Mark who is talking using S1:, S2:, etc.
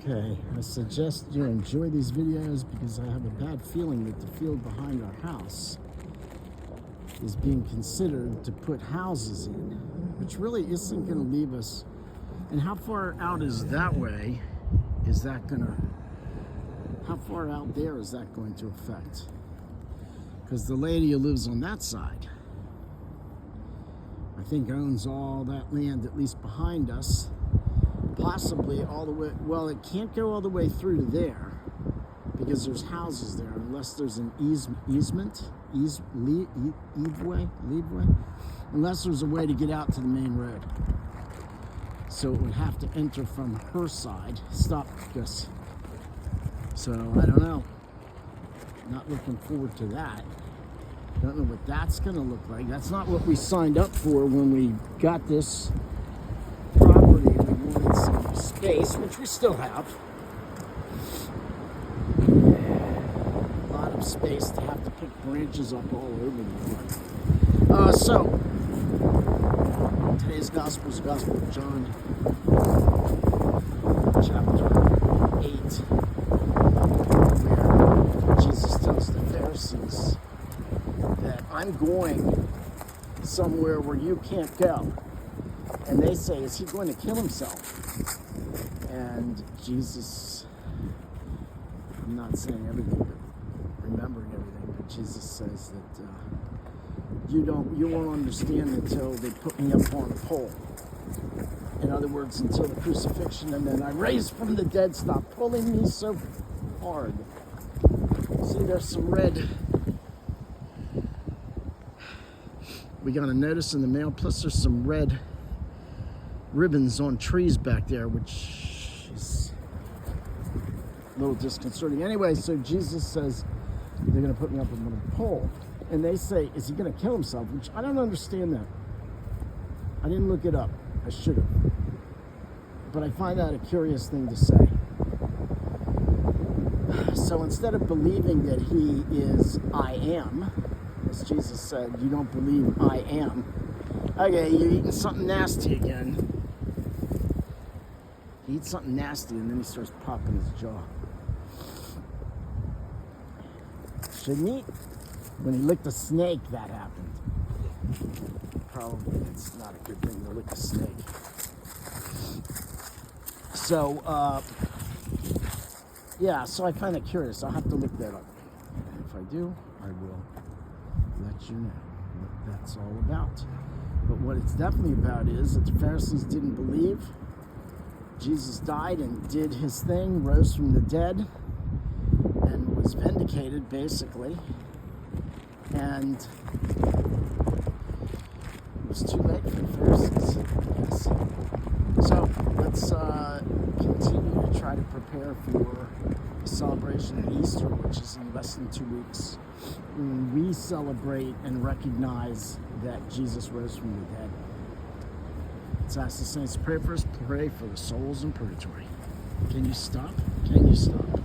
S1: Okay, I suggest you enjoy these videos because I have a bad feeling that the field behind our house is being considered to put houses in, which really isn't going to leave us. And how far out is that way? Is that going to, how far out there is that going to affect? Because the lady who lives on that side, I think owns all that land, at least behind us. Possibly all the way, well, it can't go all the way through to there because there's houses there unless there's an easement, leadway, unless there's a way to get out to the main road. So it would have to enter from her side. Stop, Gus. So I don't know. Not looking forward to that. Don't know what that's going to look like. That's not what we signed up for when we got this property. We wanted some space, which we still have. A lot of space to have to pick branches up all over the place. So, today's gospel is the Gospel of John, chapter 8, where Jesus tells the Pharisees that I'm going somewhere where you can't go. And they say, is he going to kill himself? And Jesus, I'm not saying everything, but remembering everything, but Jesus says that you won't understand until they put me up on a pole. In other words, until the crucifixion, and then I raised from the dead. Stop pulling me so hard. See, there's some red. We got a notice in the mail, plus there's some red ribbons on trees back there, which is a little disconcerting. Anyway, so Jesus says they're going to put me up on a pole. And they say, is he going to kill himself? Which I don't understand that. I didn't look it up. I should have. But I find that a curious thing to say. So instead of believing that he is I am, as Jesus said, you don't believe I am. Okay, you're eating something nasty again. He eats something nasty and then he starts popping his jaw. Shouldn't he? When he licked a snake, that happened. Probably it's not a good thing to lick a snake. So, yeah, so I find it curious. I'll have to look that up. And if I do, I will let you know what that's all about. But what it's definitely about is that the Pharisees didn't believe. Jesus died and did his thing, rose from the dead, and was vindicated, basically. And it was too late for the Pharisees, yes. So let's continue to try to prepare for the celebration of Easter, which is in less than 2 weeks. When we celebrate and recognize that Jesus rose from the dead. Let's ask the saints to pray for us, pray for the souls in purgatory. Can you stop? Can you stop?